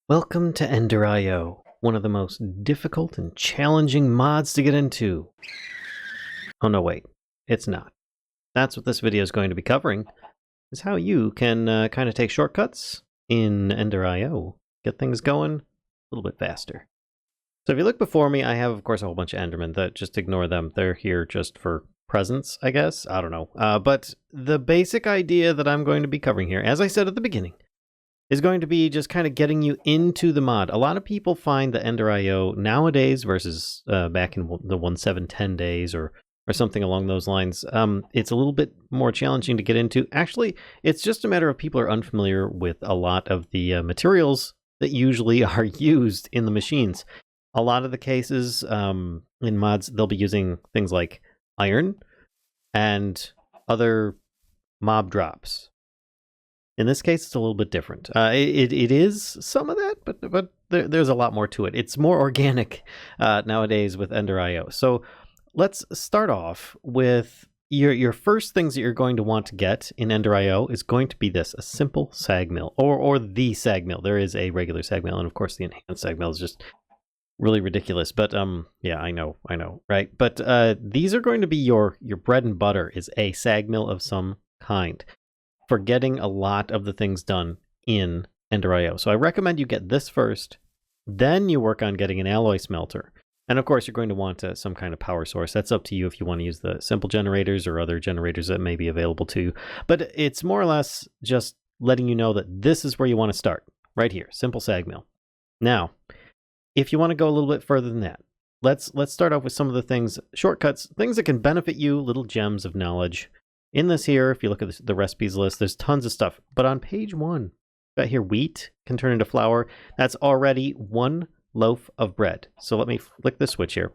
Welcome to Ender.io, one of the most difficult and challenging mods to get into. Oh no, wait, it's not. That's what this video is going to be covering, is how you can kind of take shortcuts in Ender.io, get things going a little bit faster. So if you look before me, I have, of course, a whole bunch of Endermen. Just ignore them. They're here just for presence, I guess. I don't know. But the basic idea that I'm going to be covering here, as I said at the beginning, is going to be just kind of getting you into the mod. A lot of people find the Ender.io nowadays versus back in the 1.7.10 days or something along those lines. It's a little bit more challenging to get into. Actually, it's just a matter of people are unfamiliar with a lot of the materials that usually are used in the machines. A lot of the cases in mods, they'll be using things like iron and other mob drops. In this case, it's a little bit different. It is some of that, but there's a lot more to it. It's more organic nowadays with Ender.io. So let's start off with your first things that you're going to want to get in Ender.io is going to be this, a simple sag mill, or the sag mill. There is a regular sag mill, and of course the enhanced sag mill is just really ridiculous. But yeah, I know, right? But these are going to be your bread and butter is a sag mill of some kind for getting a lot of the things done in Ender.io. So I recommend you get this first, then you work on getting an alloy smelter. And of course, you're going to want some kind of power source. That's up to you if you want to use the simple generators or other generators that may be available to you. But it's more or less just letting you know that this is where you want to start, right here, simple sag mill. Now, if you want to go a little bit further than that, let's start off with some of the things, shortcuts, things that can benefit you, little gems of knowledge. In this here, if you look at the recipes list, there's tons of stuff. But on page 1, got here wheat can turn into flour. That's already 1 loaf of bread. So let me flick the switch here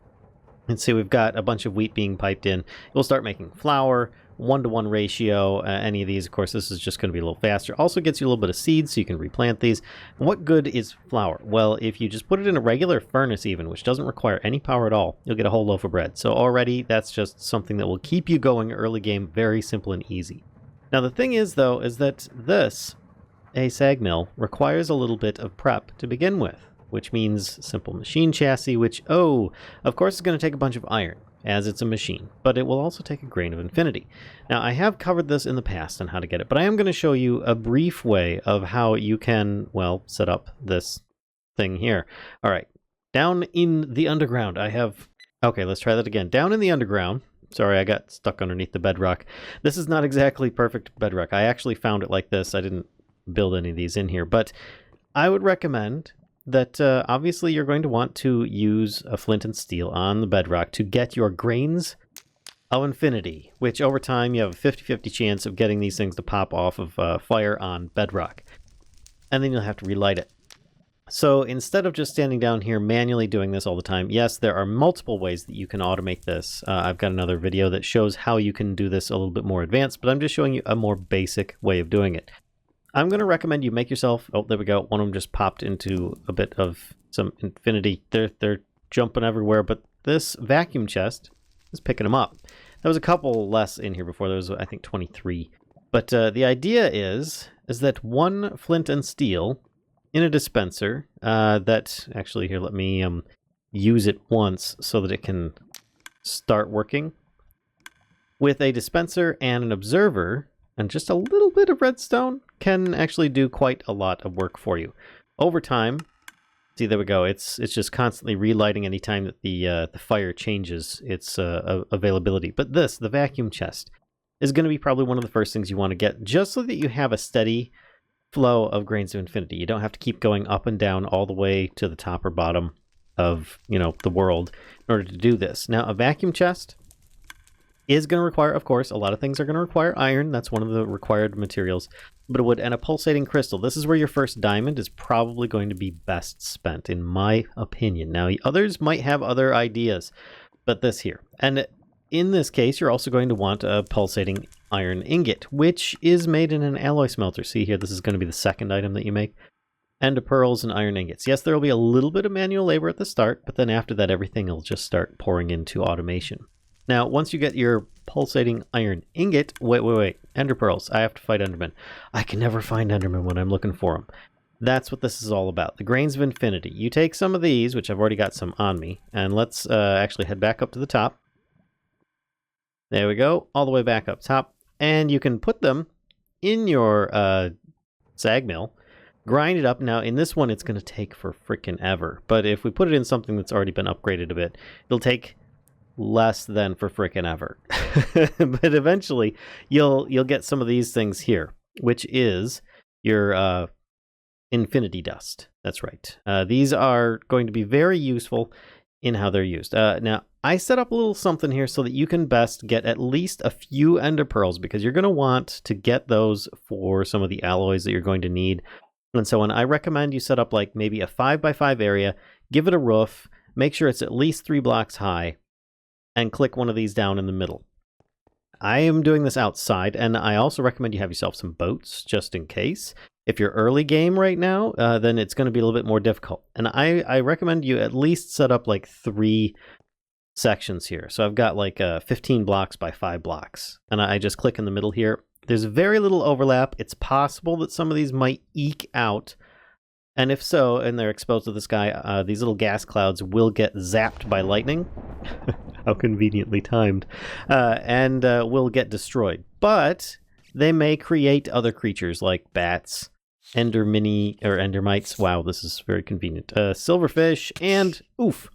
and see we've got a bunch of wheat being piped in. We'll start making flour, 1-to-1 ratio. Any of these, of course, this is just going to be a little faster. Also gets you a little bit of seeds so you can replant these. And what good is flour? Well, if you just put it in a regular furnace even, which doesn't require any power at all, you'll get a whole loaf of bread. So already that's just something that will keep you going early game, very simple and easy. Now the thing is though, is that this, a sag mill, requires a little bit of prep to begin with, which means simple machine chassis, which, of course is going to take a bunch of iron, as it's a machine, but it will also take a grain of infinity. Now, I have covered this in the past on how to get it, but I am going to show you a brief way of how you can, well, set up this thing here. All right, down in the underground, I have... Okay, let's try that again. Down in the underground, sorry, I got stuck underneath the bedrock. This is not exactly perfect bedrock. I actually found it like this. I didn't build any of these in here, but I would recommend that obviously you're going to want to use a flint and steel on the bedrock to get your grains of infinity, which over time you have a 50-50 chance of getting these things to pop off of fire on bedrock. And then you'll have to relight it. So instead of just standing down here manually doing this all the time, yes, there are multiple ways that you can automate this. I've got another video that shows how you can do this a little bit more advanced, but I'm just showing you a more basic way of doing it. I'm going to recommend you make yourself... Oh, there we go. One of them just popped into a bit of some infinity. They're jumping everywhere, but this vacuum chest is picking them up. There was a couple less in here before. There was, I think, 23. But the idea is that 1 flint and steel in a dispenser that... Actually, here, let me use it once so that it can start working. With a dispenser and an observer... and just a little bit of redstone can actually do quite a lot of work for you. Over time, see, there we go. It's just constantly relighting anytime that the fire changes its availability. But this, the vacuum chest, is going to be probably one of the first things you want to get, just so that you have a steady flow of grains of infinity. You don't have to keep going up and down all the way to the top or bottom of, the world in order to do this. Now, a vacuum chest is going to require, of course, a lot of things are going to require iron. That's one of the required materials. But it would, and a pulsating crystal. This is where your first diamond is probably going to be best spent, in my opinion. Now, others might have other ideas, but this here. And in this case, you're also going to want a pulsating iron ingot, which is made in an alloy smelter. See here, this is going to be the second item that you make. And pearls and iron ingots. Yes, there will be a little bit of manual labor at the start, but then after that, everything will just start pouring into automation. Now, once you get your pulsating iron ingot... Wait. Ender pearls. I have to fight Endermen. I can never find Endermen when I'm looking for them. That's what this is all about. The Grains of Infinity. You take some of these, which I've already got some on me, and let's actually head back up to the top. There we go, all the way back up top. And you can put them in your sag mill, grind it up. Now, in this one, it's going to take for frickin' ever. But if we put it in something that's already been upgraded a bit, it'll take less than for frickin' ever. But eventually, you'll get some of these things here, which is your Infinity Dust. That's right. These are going to be very useful in how they're used. Now, I set up a little something here so that you can best get at least a few ender pearls, because you're going to want to get those for some of the alloys that you're going to need and so on. I recommend you set up like maybe a 5x5 area, give it a roof, make sure it's at least 3 blocks high, and click one of these down in the middle. I am doing this outside, and I also recommend you have yourself some boats just in case. If you're early game right now, then it's going to be a little bit more difficult. And I recommend you at least set up like 3 sections here. So I've got like 15 blocks by 5 blocks. And I just click in the middle here. There's very little overlap. It's possible that some of these might eke out. And if so, and they're exposed to the sky, these little gas clouds will get zapped by lightning. How conveniently timed. And will get destroyed. But they may create other creatures like bats, ender mites. Wow, this is very convenient. Silverfish, and oof.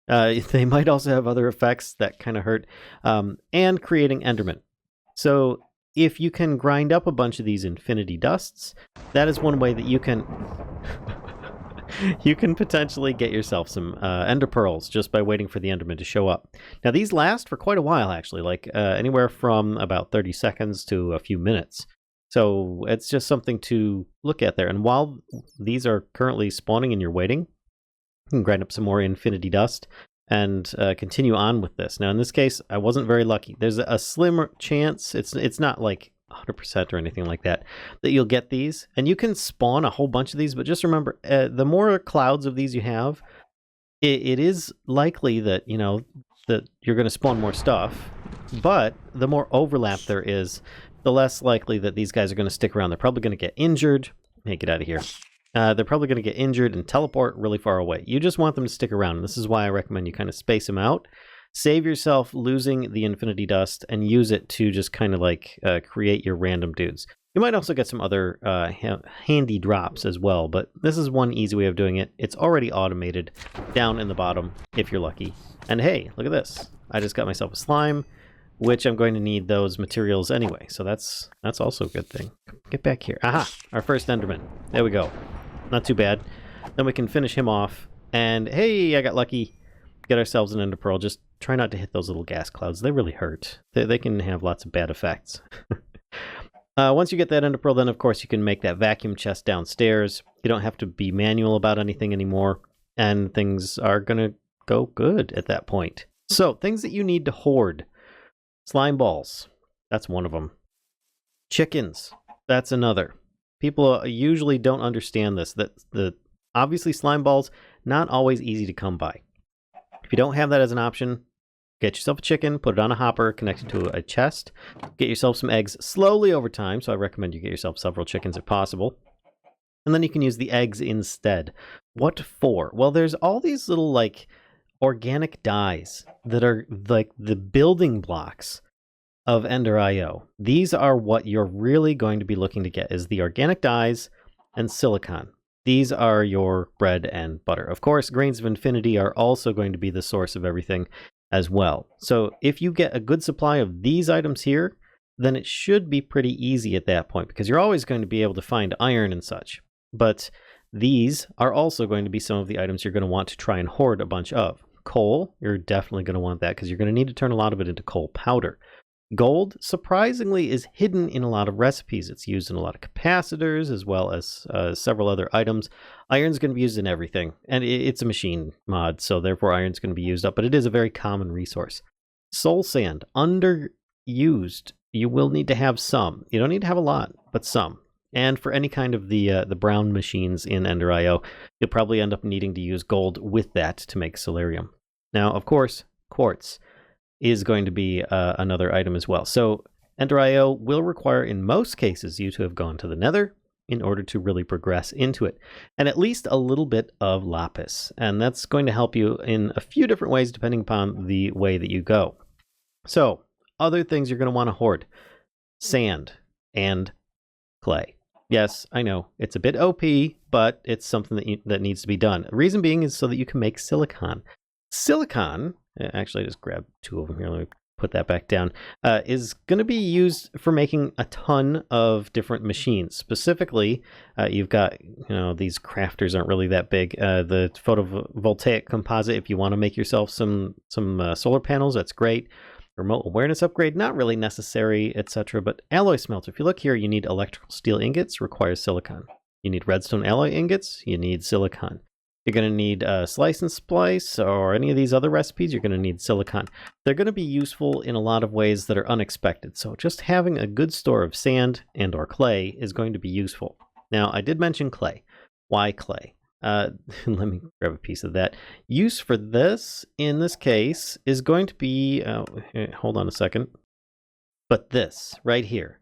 They might also have other effects that kind of hurt, and creating endermen. So if you can grind up a bunch of these Infinity Dusts, that is one way that you can you can potentially get yourself some ender pearls just by waiting for the enderman to show up. Now these last for quite a while, actually, like anywhere from about 30 seconds to a few minutes. So it's just something to look at there. And while these are currently spawning and you're waiting, you can grind up some more Infinity Dust and continue on with this. Now, in this case, I wasn't very lucky. There's a slim chance, it's not like 100% or anything like that, that you'll get these. And you can spawn a whole bunch of these, but just remember, the more clouds of these you have, it is likely that, you know, that you're going to spawn more stuff. But the more overlap there is, the less likely that these guys are going to stick around. They're probably going to get injured. Hey, get out of here. They're probably going to get injured and teleport really far away. You just want them to stick around. And this is why I recommend you kind of space them out. Save yourself losing the Infinity Dust and use it to just kind of like create your random dudes. You might also get some other handy drops as well, but this is one easy way of doing it. It's already automated down in the bottom if you're lucky. And hey, look at this. I just got myself a slime, which I'm going to need those materials anyway. So that's also a good thing. Get back here. Aha! Our first Enderman. There we go. Not too bad. Then we can finish him off. And hey, I got lucky. Get ourselves an ender pearl. Just try not to hit those little gas clouds. They really hurt. They can have lots of bad effects. Once you get that ender pearl, then of course you can make that vacuum chest downstairs. You don't have to be manual about anything anymore. And things are going to go good at that point. So, things that you need to hoard. Slime balls. That's one of them. Chickens. That's another. People usually don't understand this. That obviously slime balls, not always easy to come by. If you don't have that as an option, get yourself a chicken, put it on a hopper, connect it to a chest, get yourself some eggs slowly over time. So I recommend you get yourself several chickens if possible. And then you can use the eggs instead. What for? Well, there's all these little like organic dyes that are like the building blocks of Ender.io. These are what you're really going to be looking to get, is the organic dyes and silicon. These are your bread and butter. Of course, Grains of Infinity are also going to be the source of everything as well. So if you get a good supply of these items here, then it should be pretty easy at that point, because you're always going to be able to find iron and such. But these are also going to be some of the items you're going to want to try and hoard a bunch of. Coal, you're definitely going to want that, because you're going to need to turn a lot of it into coal powder. Gold, surprisingly, is hidden in a lot of recipes. It's used in a lot of capacitors, as well as several other items. Iron's going to be used in everything, and it's a machine mod, so therefore iron's going to be used up, but it is a very common resource. Soul sand, underused. You will need to have some. You don't need to have a lot, but some. And for any kind of the brown machines in Ender.io, you'll probably end up needing to use gold with that to make Solarium. Now, of course, quartz is going to be another item as well. So Ender.io will require, in most cases, you to have gone to the Nether, in order to really progress into it. And at least a little bit of lapis. And that's going to help you in a few different ways depending upon the way that you go. So, other things you're going to want to hoard. Sand and clay. Yes, I know, it's a bit OP, but it's something that needs to be done. The reason being is so that you can make silicon. Silicon, actually I just grabbed 2 of them here, let me put that back down, is going to be used for making a ton of different machines. Specifically, you've got, these crafters aren't really that big. The photovoltaic composite, if you want to make yourself some solar panels, that's great. Remote awareness upgrade, not really necessary, etc. But alloy smelter, if you look here, you need electrical steel ingots, requires silicon. You need redstone alloy ingots, you need silicon. You're going to need slice and splice or any of these other recipes, you're going to need silicon. They're going to be useful in a lot of ways that are unexpected. So just having a good store of sand and or clay is going to be useful. Now, I did mention clay. Why clay? Let me grab a piece of that. Use for this, in this case, is going to be, hold on a second, but this right here,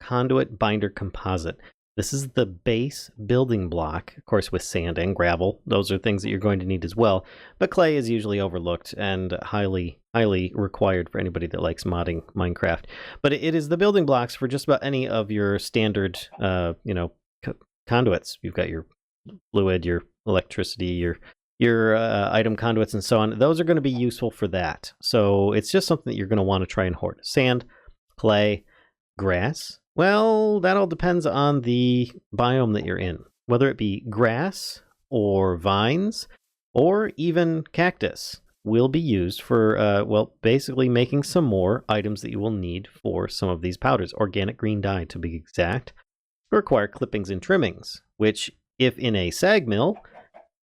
conduit binder composite. This is the base building block, of course, with sand and gravel. Those are things that you're going to need as well. But clay is usually overlooked and highly required for anybody that likes modding Minecraft. But it is the building blocks for just about any of your standard, conduits. You've got your fluid, your electricity, your item conduits, and so on. Those are going to be useful for that. So it's just something that you're going to want to try and hoard. Sand, clay, grass. Well, that all depends on the biome that you're in, whether it be grass or vines or even cactus will be used for, basically making some more items that you will need for some of these powders. Organic green dye, to be exact, require clippings and trimmings, which, if in a sag mill,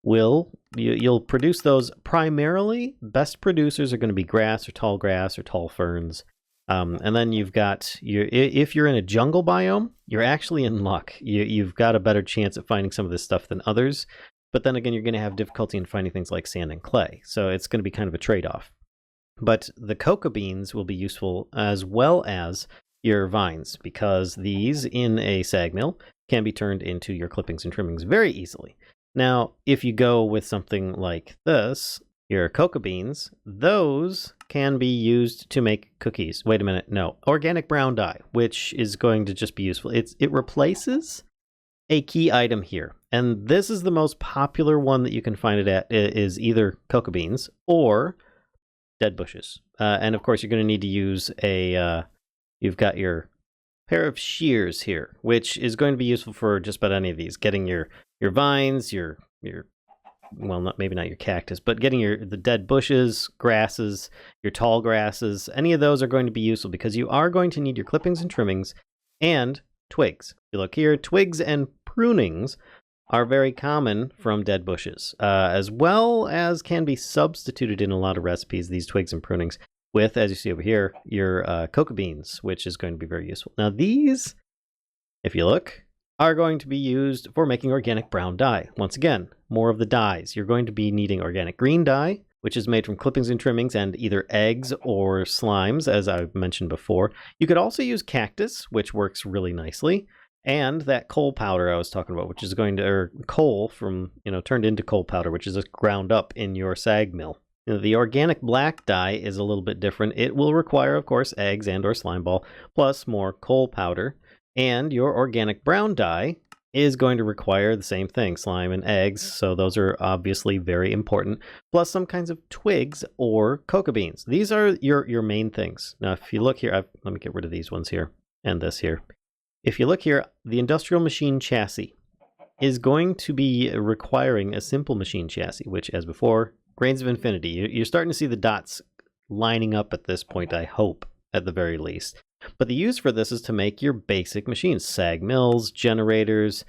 you'll produce those primarily. Best producers are going to be grass or tall ferns. And then you've got, if you're in a jungle biome, you're actually in luck. You've got a better chance at finding some of this stuff than others. But then again, you're going to have difficulty in finding things like sand and clay. So it's going to be kind of a trade-off. But the cocoa beans will be useful as well as your vines, because these in a sag mill can be turned into your clippings and trimmings very easily. Now, if you go with something like this, your cocoa beans, those can be used to make cookies. Wait a minute, no. Organic brown dye, which is going to just be useful. It replaces a key item here. And this is the most popular one that you can find it at, is either cocoa beans or dead bushes. And of course, you're going to need to use you've got your pair of shears here, which is going to be useful for just about any of these. Getting your vines, maybe not your cactus, but getting the dead bushes, grasses, your tall grasses, any of those are going to be useful because you are going to need your clippings and trimmings and twigs. If you look here, twigs and prunings are very common from dead bushes, as well as can be substituted in a lot of recipes, these twigs and prunings, with, as you see over here, your cocoa beans, which is going to be very useful. Now these, if you look, are going to be used for making organic brown dye. Once again, more of the dyes. You're going to be needing organic green dye, which is made from clippings and trimmings and either eggs or slimes, as I've mentioned before. You could also use cactus, which works really nicely, and that coal powder I was talking about, which is going to, or coal from, turned into coal powder, which is just ground up in your sag mill. The organic black dye is a little bit different. It will require, of course, eggs and or slime ball, plus more coal powder. And your organic brown dye is going to require the same thing, slime and eggs. So those are obviously very important. Plus some kinds of twigs or cocoa beans. These are your main things. Now, if you look here, let me get rid of these ones here and this here. If you look here, the industrial machine chassis is going to be requiring a simple machine chassis, which, as before, Grains of Infinity. You're starting to see the dots lining up at this point, I hope, at the very least. But the use for this is to make your basic machines. Sag mills, generators,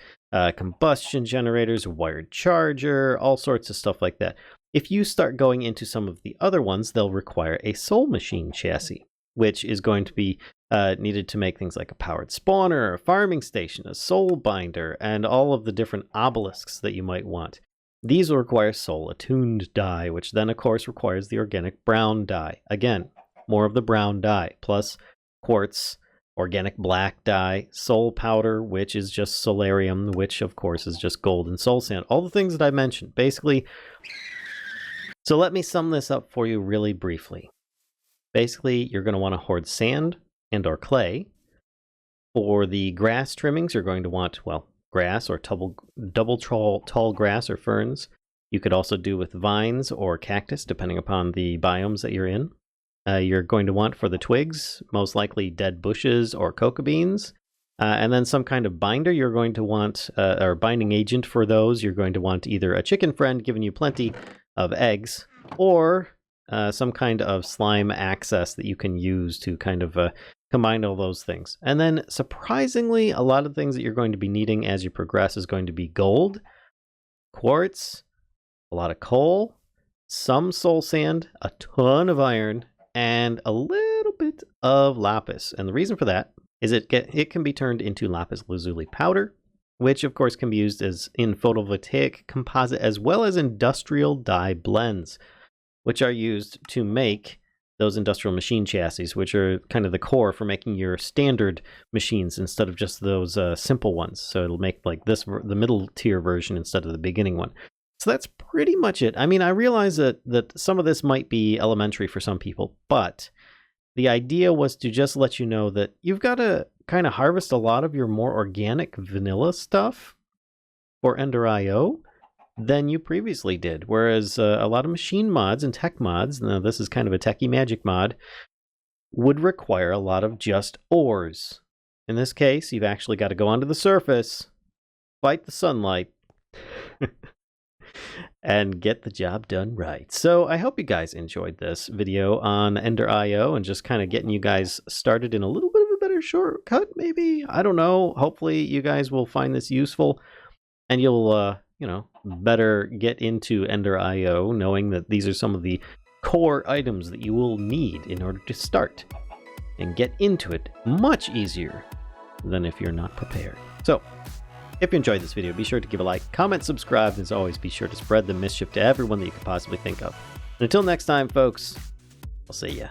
combustion generators, wired charger, all sorts of stuff like that. If you start going into some of the other ones, they'll require a soul machine chassis, which is going to be needed to make things like a powered spawner, a farming station, a soul binder, and all of the different obelisks that you might want. These will require soul attuned dye, which then, of course, requires the organic brown dye. Again, more of the brown dye, plus quartz organic black dye, soul powder, which is just solarium, which of course is just gold and soul sand. All the things that I mentioned, basically. So let me sum this up for you really briefly. Basically, you're going to want to hoard sand and or clay. For the grass trimmings, you're going to want, well, grass or double tall grass or ferns. You could also do with vines or cactus, depending upon the biomes that you're in. You're going to want for the twigs, most likely dead bushes or cocoa beans. And then some kind of binder you're going to want, or binding agent for those. You're going to want either a chicken friend giving you plenty of eggs, or some kind of slime access that you can use to kind of combine all those things. And then surprisingly, a lot of things that you're going to be needing as you progress is going to be gold, quartz, a lot of coal, some soul sand, a ton of iron, and a little bit of lapis. And the reason for that is it can be turned into lapis lazuli powder, which of course can be used as in photovoltaic composite as well as industrial dye blends, which are used to make those industrial machine chassis, which are kind of the core for making your standard machines instead of just those simple ones. So it'll make like this, the middle tier version instead of the beginning one. So that's pretty much it. I mean, I realize that some of this might be elementary for some people, but the idea was to just let you know that you've got to kind of harvest a lot of your more organic vanilla stuff for Ender.io than you previously did. Whereas a lot of machine mods and tech mods, now this is kind of a techie magic mod, would require a lot of just ores. In this case, you've actually got to go onto the surface, fight the sunlight, and get the job done right. So I hope you guys enjoyed this video on Ender.io and just kind of getting you guys started in a little bit of a better shortcut, maybe? I don't know. Hopefully you guys will find this useful and you'll better get into Ender.io knowing that these are some of the core items that you will need in order to start and get into it much easier than if you're not prepared. So, if you enjoyed this video, be sure to give a like, comment, subscribe, and as always, be sure to spread the mischief to everyone that you could possibly think of. And until next time, folks, I'll see ya.